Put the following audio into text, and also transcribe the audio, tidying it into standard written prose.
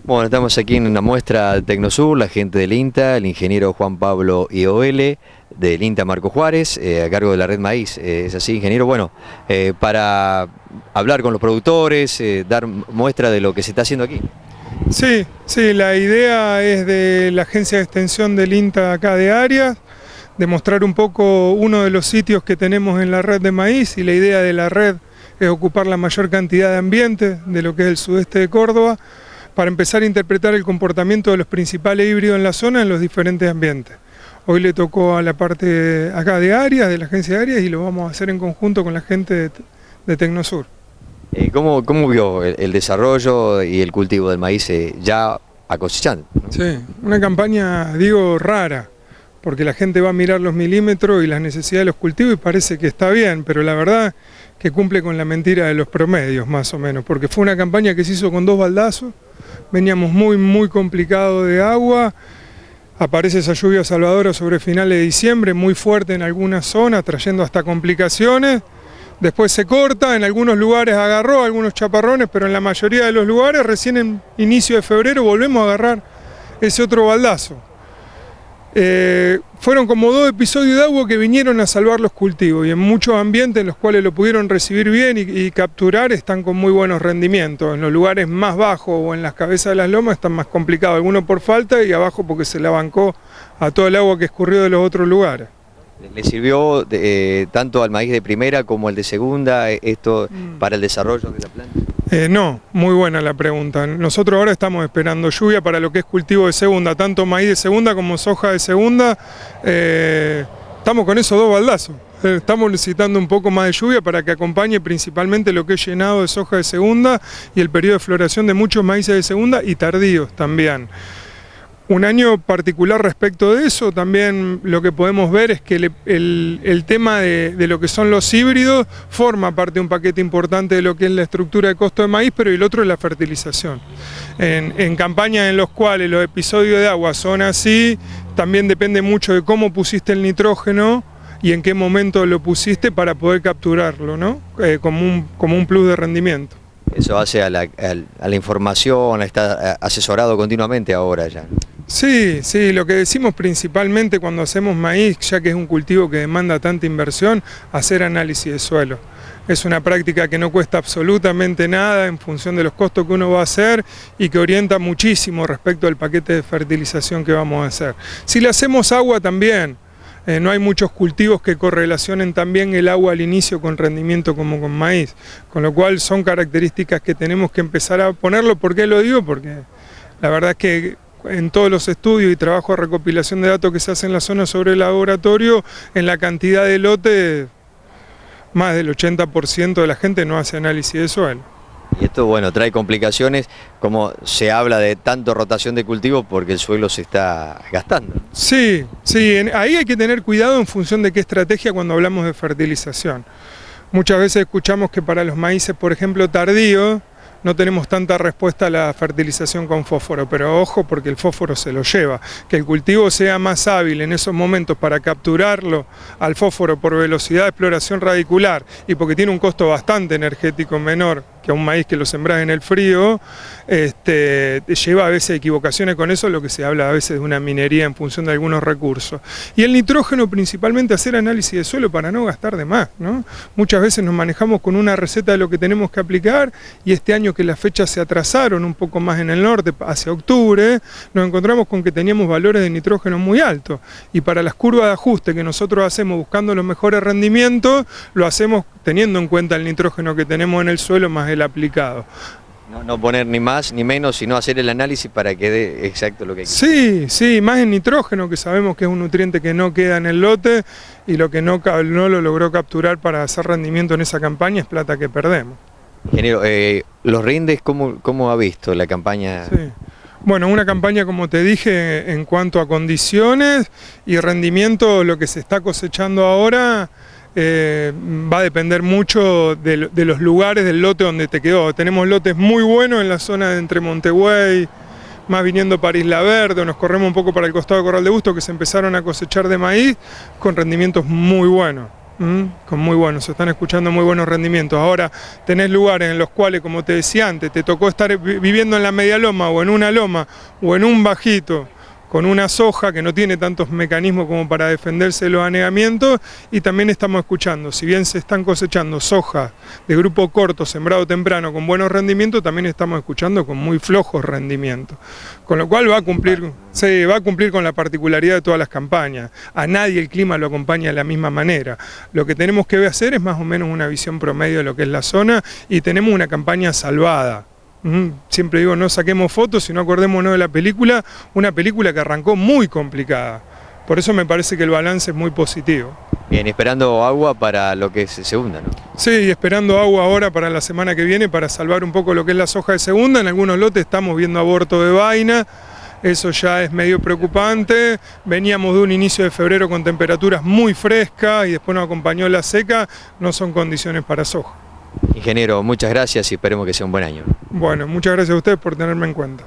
Bueno, estamos aquí en una muestra de Tecnosur, la gente del INTA, el ingeniero Juan Pablo Ioele, del INTA Marco Juárez, a cargo de la Red Maíz. ¿Es así, ingeniero? Bueno, para hablar con los productores, dar muestra de lo que se está haciendo aquí. Sí, la idea es de la agencia de extensión del INTA acá de Arias, de mostrar un poco uno de los sitios que tenemos en la red de maíz, y la idea de la red es ocupar la mayor cantidad de ambientes de lo que es el sudeste de Córdoba, para empezar a interpretar el comportamiento de los principales híbridos en la zona en los diferentes ambientes. Hoy le tocó a la parte acá de Arias, de la agencia de Arias, y lo vamos a hacer en conjunto con la gente de Tecnosur. ¿Cómo vio el desarrollo y el cultivo del maíz ya a cosechando, ¿no? Sí, una campaña, digo, rara, porque la gente va a mirar los milímetros y las necesidades de los cultivos y parece que está bien, pero la verdad que cumple con la mentira de los promedios, más o menos, porque fue una campaña que se hizo con 2 baldazos, veníamos muy complicado de agua, aparece esa lluvia salvadora sobre finales de diciembre, muy fuerte en algunas zonas, trayendo hasta complicaciones. Después se corta, en algunos lugares agarró algunos chaparrones, pero en la mayoría de los lugares recién en inicio de febrero volvemos a agarrar ese otro baldazo. Fueron como 2 episodios de agua que vinieron a salvar los cultivos, y en muchos ambientes en los cuales lo pudieron recibir bien y capturar están con muy buenos rendimientos. En los lugares más bajos o en las cabezas de las lomas están más complicados, algunos por falta y abajo porque se la bancó a todo el agua que escurrió de los otros lugares. ¿Le sirvió tanto al maíz de primera como al de segunda esto para el desarrollo de la planta? No, muy buena la pregunta. Nosotros ahora estamos esperando lluvia para lo que es cultivo de segunda, tanto maíz de segunda como soja de segunda. Estamos con esos 2 baldazos. Estamos necesitando un poco más de lluvia para que acompañe principalmente lo que es llenado de soja de segunda y el periodo de floración de muchos maíces de segunda y tardíos también. Un año particular respecto de eso, también lo que podemos ver es que el tema de lo que son los híbridos forma parte de un paquete importante de lo que es la estructura de costo de maíz, pero el otro es la fertilización. En campañas en las cuales los episodios de agua son así, también depende mucho de cómo pusiste el nitrógeno y en qué momento lo pusiste para poder capturarlo, ¿no? Como un plus de rendimiento. Eso hace a la información, está asesorado continuamente ahora ya. Sí, lo que decimos principalmente cuando hacemos maíz, ya que es un cultivo que demanda tanta inversión, hacer análisis de suelo. Es una práctica que no cuesta absolutamente nada en función de los costos que uno va a hacer y que orienta muchísimo respecto al paquete de fertilización que vamos a hacer. Si le hacemos agua también, no hay muchos cultivos que correlacionen también el agua al inicio con rendimiento como con maíz, con lo cual son características que tenemos que empezar a ponerlo. ¿Por qué lo digo? Porque la verdad es que en todos los estudios y trabajo de recopilación de datos que se hacen en la zona sobre el laboratorio, en la cantidad de lotes, más del 80% de la gente no hace análisis de suelo. Y esto, bueno, trae complicaciones, como se habla de tanto rotación de cultivos porque el suelo se está gastando. Sí, ahí hay que tener cuidado en función de qué estrategia cuando hablamos de fertilización. Muchas veces escuchamos que para los maíces, por ejemplo, tardíos, no tenemos tanta respuesta a la fertilización con fósforo, pero ojo porque el fósforo se lo lleva. Que el cultivo sea más hábil en esos momentos para capturarlo al fósforo por velocidad de exploración radicular y porque tiene un costo bastante energético menor que a un maíz que lo sembrás en el frío, lleva a veces equivocaciones con eso, lo que se habla a veces de una minería en función de algunos recursos. Y el nitrógeno principalmente hacer análisis de suelo para no gastar de más, ¿no? Muchas veces nos manejamos con una receta de lo que tenemos que aplicar y este año que las fechas se atrasaron un poco más en el norte, hacia octubre, nos encontramos con que teníamos valores de nitrógeno muy altos y para las curvas de ajuste que nosotros hacemos buscando los mejores rendimientos, lo hacemos teniendo en cuenta el nitrógeno que tenemos en el suelo más el aplicado. No poner ni más ni menos, sino hacer el análisis para que dé exacto lo que hay que. Sí, más en nitrógeno, que sabemos que es un nutriente que no queda en el lote y lo que no lo logró capturar para hacer rendimiento en esa campaña es plata que perdemos. Ingeniero, ¿los rindes cómo ha visto la campaña? Sí. Bueno, una campaña, como te dije, en cuanto a condiciones y rendimiento, lo que se está cosechando ahora va a depender mucho de los lugares del lote donde te quedó. Tenemos lotes muy buenos en la zona de entre Montegüey, más viniendo para Isla Verde, nos corremos un poco para el costado de Corral de Busto, que se empezaron a cosechar de maíz con rendimientos muy buenos. Con muy buenos, se están escuchando muy buenos rendimientos. Ahora tenés lugares en los cuales, como te decía antes, te tocó estar viviendo en la media loma o en una loma o en un bajito con una soja que no tiene tantos mecanismos como para defenderse de los anegamientos, y también estamos escuchando, si bien se están cosechando soja de grupo corto, sembrado temprano, con buenos rendimientos, también estamos escuchando con muy flojos rendimientos, con lo cual va a cumplir con la particularidad de todas las campañas. A nadie el clima lo acompaña de la misma manera. Lo que tenemos que hacer es más o menos una visión promedio de lo que es la zona, y tenemos una campaña salvada. Siempre digo, no saquemos fotos, sino acordémonos de la película, una película que arrancó muy complicada. Por eso me parece que el balance es muy positivo. Bien, esperando agua para lo que es segunda, ¿no? Sí, esperando agua ahora para la semana que viene para salvar un poco lo que es la soja de segunda. En algunos lotes estamos viendo aborto de vaina, eso ya es medio preocupante. Veníamos de un inicio de febrero con temperaturas muy frescas y después nos acompañó la seca, no son condiciones para soja. Ingeniero, muchas gracias y esperemos que sea un buen año. Bueno, muchas gracias a ustedes por tenerme en cuenta.